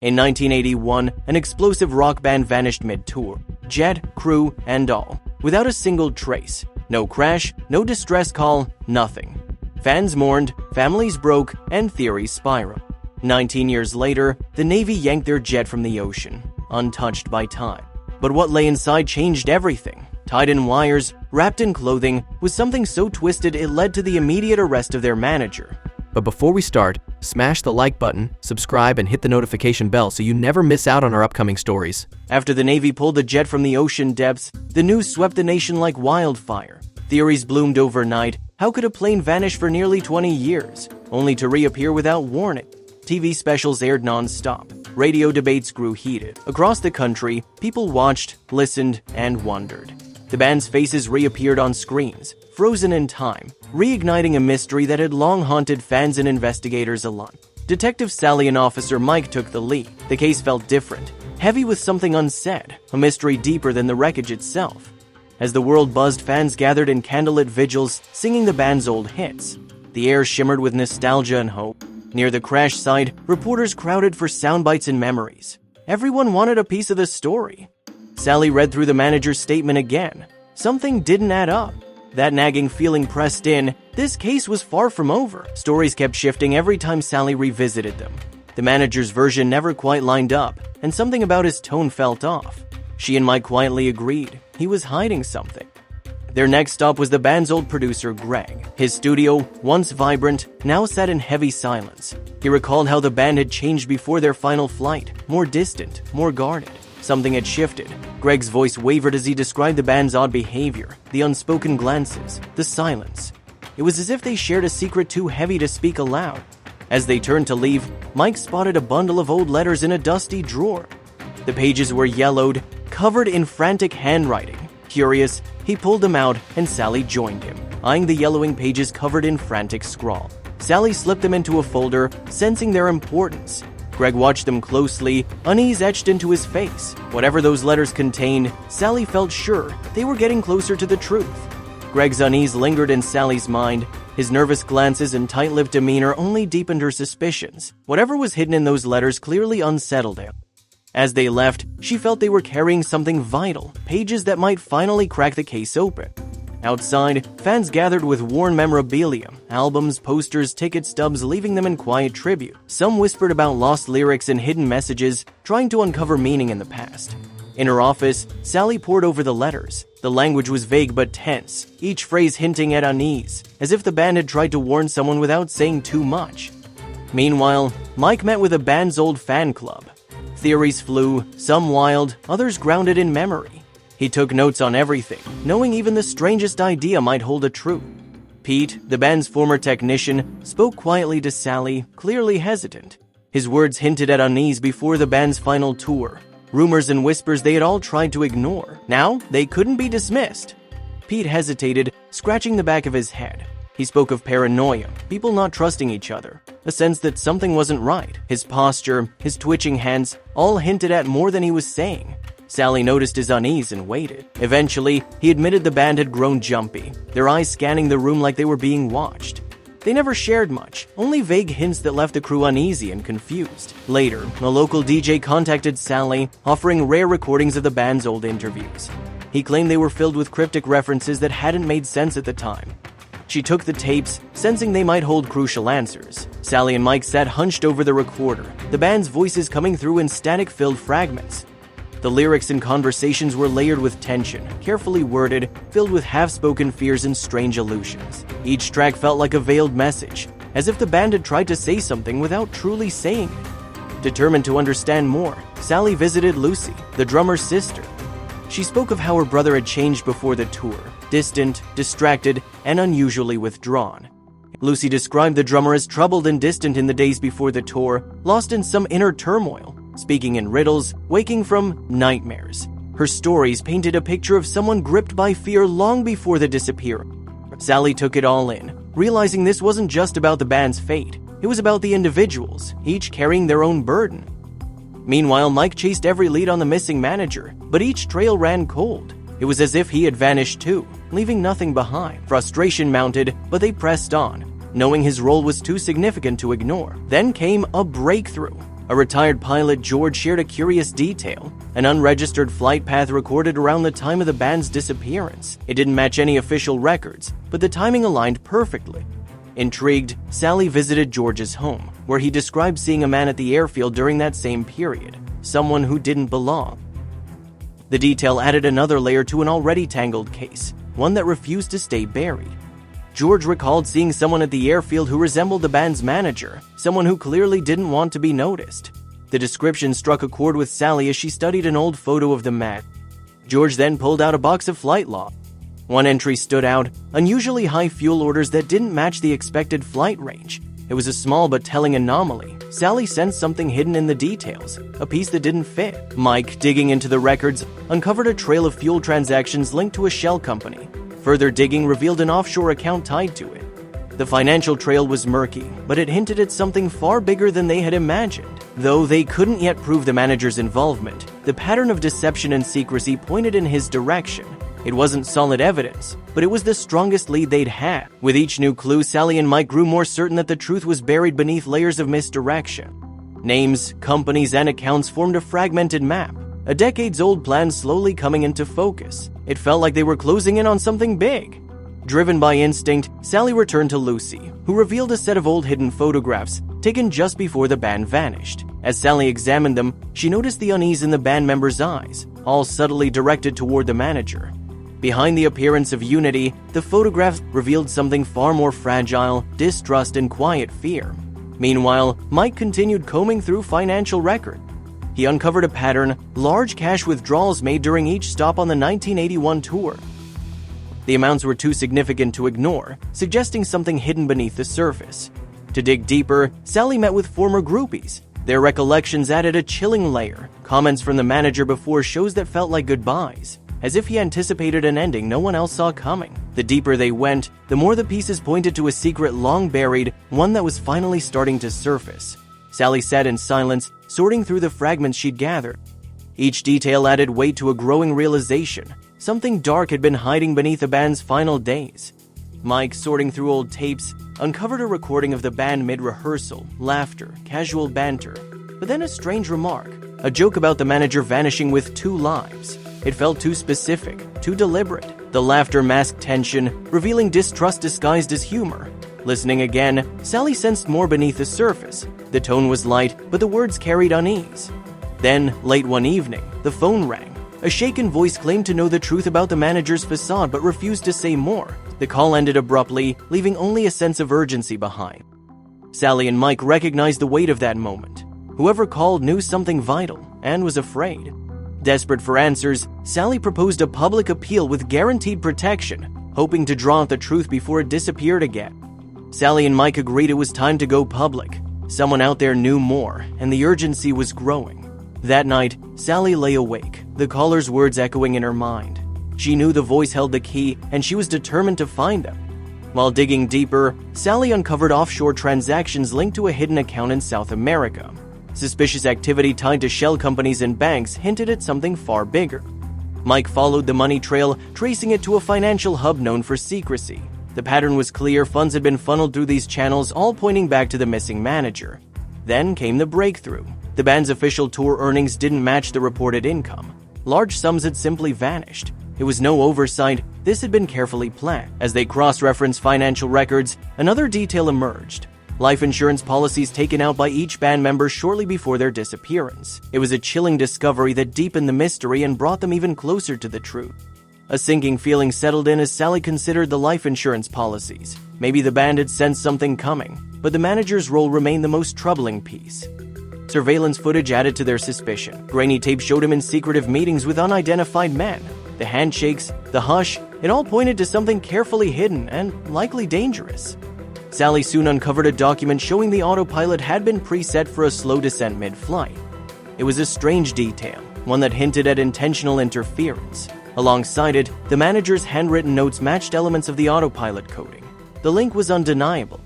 In 1981, an explosive rock band vanished mid-tour, jet, crew, and all, without a single trace. No crash, no distress call, nothing. Fans mourned, families broke, and theories spiraled. 19 years later, the Navy yanked their jet from the ocean, untouched by time. But what lay inside changed everything. Tied in wires, wrapped in clothing, was something so twisted it led to the immediate arrest of their manager. But before we start, smash the like button, subscribe, and hit the notification bell so you never miss out on our upcoming stories. After the Navy pulled the jet from the ocean depths, the news swept the nation like wildfire. Theories bloomed overnight. How could a plane vanish for nearly 20 years, only to reappear without warning? TV specials aired non-stop. Radio debates grew heated. Across the country, people watched, listened, and wondered. The band's faces reappeared on screens, frozen in time, reigniting a mystery that had long haunted fans and investigators alike. Detective Sally and Officer Mike took the lead. The case felt different, heavy with something unsaid, a mystery deeper than the wreckage itself. As the world buzzed, fans gathered in candlelit vigils, singing the band's old hits. The air shimmered with nostalgia and hope. Near the crash site, reporters crowded for soundbites and memories. Everyone wanted a piece of the story. Sally read through the manager's statement again. Something didn't add up. That nagging feeling pressed in. This case was far from over. Stories kept shifting every time Sally revisited them. The manager's version never quite lined up, and something about his tone felt off. She and Mike quietly agreed. He was hiding something. Their next stop was the band's old producer, Greg. His studio, once vibrant, now sat in heavy silence. He recalled how the band had changed before their final flight, more distant, more guarded. Something had shifted. Greg's voice wavered as he described the band's odd behavior, the unspoken glances, the silence. It was as if they shared a secret too heavy to speak aloud. As they turned to leave, Mike spotted a bundle of old letters in a dusty drawer. The pages were yellowed, covered in frantic handwriting. Curious, he pulled them out, and Sally joined him, eyeing the yellowing pages covered in frantic scrawl. Sally slipped them into a folder, sensing their importance. Greg watched them closely, unease etched into his face. Whatever those letters contained, Sally felt sure they were getting closer to the truth. Greg's unease lingered in Sally's mind. His nervous glances and tight-lipped demeanor only deepened her suspicions. Whatever was hidden in those letters clearly unsettled him. As they left, she felt they were carrying something vital, pages that might finally crack the case open. Outside, fans gathered with worn memorabilia, albums, posters, ticket stubs, leaving them in quiet tribute. Some whispered about lost lyrics and hidden messages, trying to uncover meaning in the past. In her office, Sally pored over the letters. The language was vague but tense, each phrase hinting at unease, as if the band had tried to warn someone without saying too much. Meanwhile, Mike met with the band's old fan club. Theories flew, some wild, others grounded in memory. He took notes on everything, knowing even the strangest idea might hold a truth. Pete, the band's former technician, spoke quietly to Sally, clearly hesitant. His words hinted at unease before the band's final tour. Rumors and whispers they had all tried to ignore. Now, they couldn't be dismissed. Pete hesitated, scratching the back of his head. He spoke of paranoia, people not trusting each other, a sense that something wasn't right. His posture, his twitching hands, all hinted at more than he was saying. Sally noticed his unease and waited. Eventually, he admitted the band had grown jumpy, their eyes scanning the room like they were being watched. They never shared much, only vague hints that left the crew uneasy and confused. Later, a local DJ contacted Sally, offering rare recordings of the band's old interviews. He claimed they were filled with cryptic references that hadn't made sense at the time. She took the tapes, sensing they might hold crucial answers. Sally and Mike sat hunched over the recorder, the band's voices coming through in static-filled fragments. The lyrics and conversations were layered with tension, carefully worded, filled with half-spoken fears and strange illusions. Each track felt like a veiled message, as if the band had tried to say something without truly saying it. Determined to understand more, Sally visited Lucy, the drummer's sister. She spoke of how her brother had changed before the tour, distant, distracted, and unusually withdrawn. Lucy described the drummer as troubled and distant in the days before the tour, lost in some inner turmoil, speaking in riddles, waking from nightmares. Her stories painted a picture of someone gripped by fear long before the disappearance. Sally took it all in, realizing this wasn't just about the band's fate. It was about the individuals, each carrying their own burden. Meanwhile, Mike chased every lead on the missing manager, but each trail ran cold. It was as if he had vanished too, leaving nothing behind. Frustration mounted, but they pressed on, knowing his role was too significant to ignore. Then came a breakthrough. A retired pilot, George, shared a curious detail: an unregistered flight path recorded around the time of the band's disappearance. It didn't match any official records, but the timing aligned perfectly. Intrigued, Sally visited George's home, where he described seeing a man at the airfield during that same period, someone who didn't belong. The detail added another layer to an already tangled case, one that refused to stay buried. George recalled seeing someone at the airfield who resembled the band's manager, someone who clearly didn't want to be noticed. The description struck a chord with Sally as she studied an old photo of the man. George then pulled out a box of flight log. One entry stood out: unusually high fuel orders that didn't match the expected flight range. It was a small but telling anomaly. Sally sensed something hidden in the details, a piece that didn't fit. Mike, digging into the records, uncovered a trail of fuel transactions linked to a shell company. Further digging revealed an offshore account tied to it. The financial trail was murky, but it hinted at something far bigger than they had imagined. Though they couldn't yet prove the manager's involvement, the pattern of deception and secrecy pointed in his direction. It wasn't solid evidence, but it was the strongest lead they'd had. With each new clue, Sally and Mike grew more certain that the truth was buried beneath layers of misdirection. Names, companies, and accounts formed a fragmented map, a decades-old plan slowly coming into focus. It felt like they were closing in on something big. Driven by instinct, Sally returned to Lucy, who revealed a set of old hidden photographs taken just before the band vanished. As Sally examined them, she noticed the unease in the band members' eyes, all subtly directed toward the manager. Behind the appearance of unity, the photographs revealed something far more fragile: distrust and quiet fear. Meanwhile, Mike continued combing through financial records. He uncovered a pattern: large cash withdrawals made during each stop on the 1981 tour. The amounts were too significant to ignore, suggesting something hidden beneath the surface. To dig deeper, Sally met with former groupies. Their recollections added a chilling layer: comments from the manager before shows that felt like goodbyes, as if he anticipated an ending no one else saw coming. The deeper they went, the more the pieces pointed to a secret long buried, one that was finally starting to surface. Sally sat in silence, sorting through the fragments she'd gathered. Each detail added weight to a growing realization: something dark had been hiding beneath the band's final days. Mike, sorting through old tapes, uncovered a recording of the band mid-rehearsal: laughter, casual banter, but then a strange remark, a joke about the manager vanishing with 2 lives. It felt too specific, too deliberate. The laughter masked tension, revealing distrust disguised as humor. Listening again, Sally sensed more beneath the surface. The tone was light, but the words carried unease. Then, late one evening, the phone rang. A shaken voice claimed to know the truth about the manager's facade but refused to say more. The call ended abruptly, leaving only a sense of urgency behind. Sally and Mike recognized the weight of that moment. Whoever called knew something vital and was afraid. Desperate for answers, Sally proposed a public appeal with guaranteed protection, hoping to draw out the truth before it disappeared again. Sally and Mike agreed it was time to go public. Someone out there knew more, and the urgency was growing. That night, Sally lay awake, the caller's words echoing in her mind. She knew the voice held the key, and she was determined to find them. While digging deeper, Sally uncovered offshore transactions linked to a hidden account in South America. Suspicious activity tied to shell companies and banks hinted at something far bigger. Mike followed the money trail, tracing it to a financial hub known for secrecy. The pattern was clear: funds had been funneled through these channels, all pointing back to the missing manager. Then came the breakthrough. The band's official tour earnings didn't match the reported income. Large sums had simply vanished. It was no oversight. This had been carefully planned. As they cross-referenced financial records, another detail emerged: life insurance policies taken out by each band member shortly before their disappearance. It was a chilling discovery that deepened the mystery and brought them even closer to the truth. A sinking feeling settled in as Sally considered the life insurance policies. Maybe the band had sensed something coming, but the manager's role remained the most troubling piece. Surveillance footage added to their suspicion. Grainy tape showed him in secretive meetings with unidentified men. The handshakes, the hush, it all pointed to something carefully hidden and likely dangerous. Sally soon uncovered a document showing the autopilot had been preset for a slow descent mid-flight. It was a strange detail, one that hinted at intentional interference. Alongside it, the manager's handwritten notes matched elements of the autopilot coding. The link was undeniable.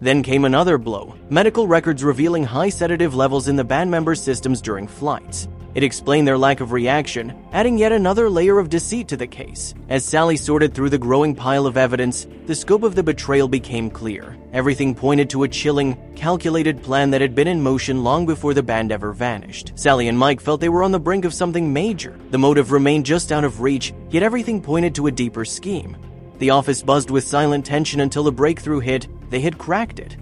Then came another blow: medical records revealing high sedative levels in the band members' systems during flights. It explained their lack of reaction, adding yet another layer of deceit to the case. As Sally sorted through the growing pile of evidence, the scope of the betrayal became clear. Everything pointed to a chilling, calculated plan that had been in motion long before the band ever vanished. Sally and Mike felt they were on the brink of something major. The motive remained just out of reach, yet everything pointed to a deeper scheme. The office buzzed with silent tension until a breakthrough hit. They had cracked it.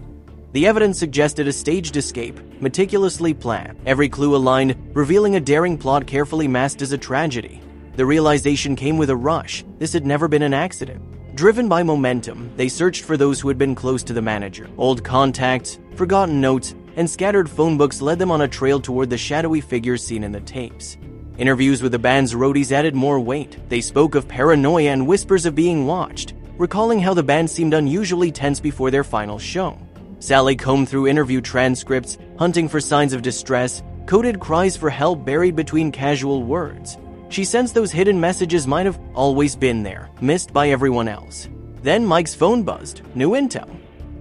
The evidence suggested a staged escape, meticulously planned. Every clue aligned, revealing a daring plot carefully masked as a tragedy. The realization came with a rush. This had never been an accident. Driven by momentum, they searched for those who had been close to the manager. Old contacts, forgotten notes, and scattered phone books led them on a trail toward the shadowy figures seen in the tapes. Interviews with the band's roadies added more weight. They spoke of paranoia and whispers of being watched, recalling how the band seemed unusually tense before their final show. Sally combed through interview transcripts, hunting for signs of distress, coded cries for help buried between casual words. She sensed those hidden messages might have always been there, missed by everyone else. Then Mike's phone buzzed. New intel.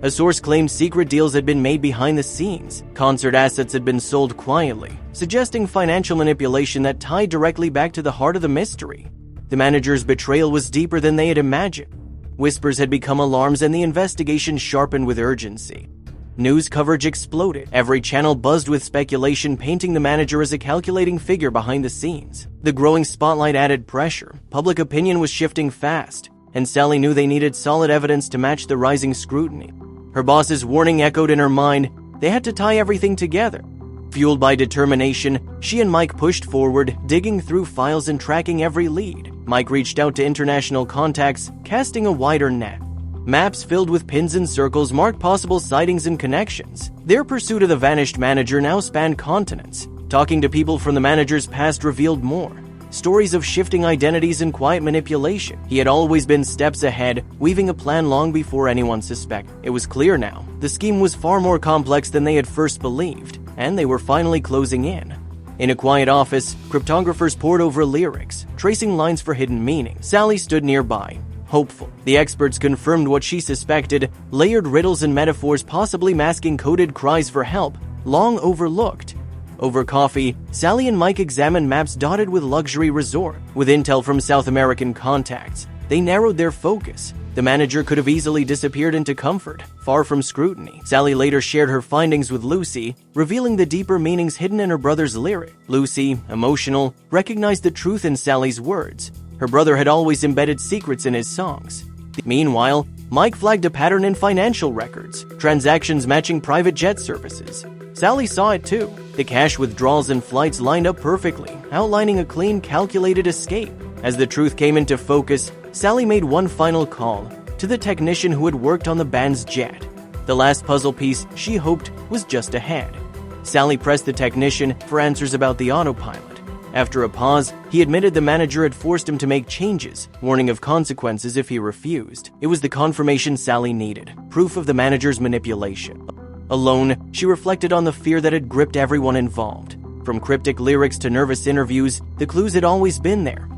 A source claimed secret deals had been made behind the scenes. Concert assets had been sold quietly, suggesting financial manipulation that tied directly back to the heart of the mystery. The manager's betrayal was deeper than they had imagined. Whispers had become alarms and the investigation sharpened with urgency. News coverage exploded. Every channel buzzed with speculation, painting the manager as a calculating figure behind the scenes. The growing spotlight added pressure. Public opinion was shifting fast, and Sally knew they needed solid evidence to match the rising scrutiny. Her boss's warning echoed in her mind. They had to tie everything together. Fueled by determination, she and Mike pushed forward, digging through files and tracking every lead. Mike reached out to international contacts, casting a wider net. Maps filled with pins and circles marked possible sightings and connections. Their pursuit of the vanished manager now spanned continents. Talking to people from the manager's past revealed more. Stories of shifting identities and quiet manipulation. He had always been steps ahead, weaving a plan long before anyone suspected. It was clear now. The scheme was far more complex than they had first believed, and they were finally closing in. In a quiet office, cryptographers pored over lyrics, tracing lines for hidden meaning. Sally stood nearby, hopeful. The experts confirmed what she suspected, layered riddles and metaphors possibly masking coded cries for help, long overlooked. Over coffee, Sally and Mike examined maps dotted with luxury resort. With intel from South American contacts, they narrowed their focus. The manager could have easily disappeared into comfort, far from scrutiny. Sally later shared her findings with Lucy, revealing the deeper meanings hidden in her brother's lyric. Lucy, emotional, recognized the truth in Sally's words. Her brother had always embedded secrets in his songs. Meanwhile, Mike flagged a pattern in financial records, transactions matching private jet services. Sally saw it too. The cash withdrawals and flights lined up perfectly, outlining a clean, calculated escape. As the truth came into focus, Sally made one final call to the technician who had worked on the band's jet. The last puzzle piece, she hoped, was just ahead. Sally pressed the technician for answers about the autopilot. After a pause, he admitted the manager had forced him to make changes, warning of consequences if he refused. It was the confirmation Sally needed, proof of the manager's manipulation. Alone, she reflected on the fear that had gripped everyone involved. From cryptic lyrics to nervous interviews, the clues had always been there.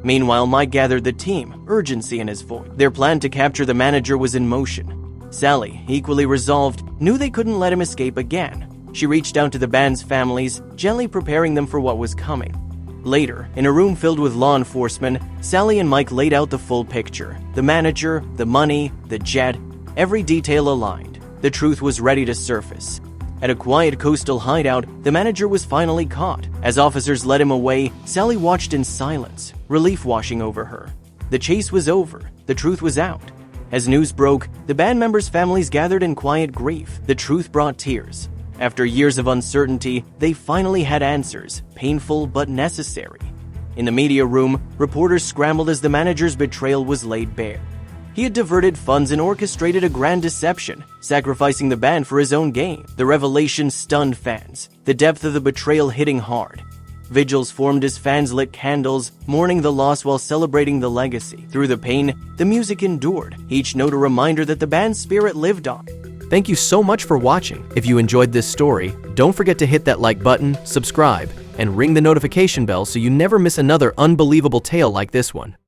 Meanwhile, Mike gathered the team, urgency in his voice. Their plan to capture the manager was in motion. Sally, equally resolved, knew they couldn't let him escape again. She reached out to the band's families, gently preparing them for what was coming. Later, in a room filled with law enforcement, Sally and Mike laid out the full picture. The manager, the money, the jet, every detail aligned. The truth was ready to surface. At a quiet coastal hideout, the manager was finally caught. As officers led him away, Sally watched in silence, relief washing over her. The chase was over. The truth was out. As news broke, the band members' families gathered in quiet grief. The truth brought tears. After years of uncertainty, they finally had answers, painful but necessary. In the media room, reporters scrambled as the manager's betrayal was laid bare. He had diverted funds and orchestrated a grand deception, sacrificing the band for his own gain. The revelation stunned fans, the depth of the betrayal hitting hard. Vigils formed as fans lit candles, mourning the loss while celebrating the legacy. Through the pain, the music endured, each note a reminder that the band's spirit lived on. Thank you so much for watching. If you enjoyed this story, don't forget to hit that like button, subscribe, and ring the notification bell so you never miss another unbelievable tale like this one.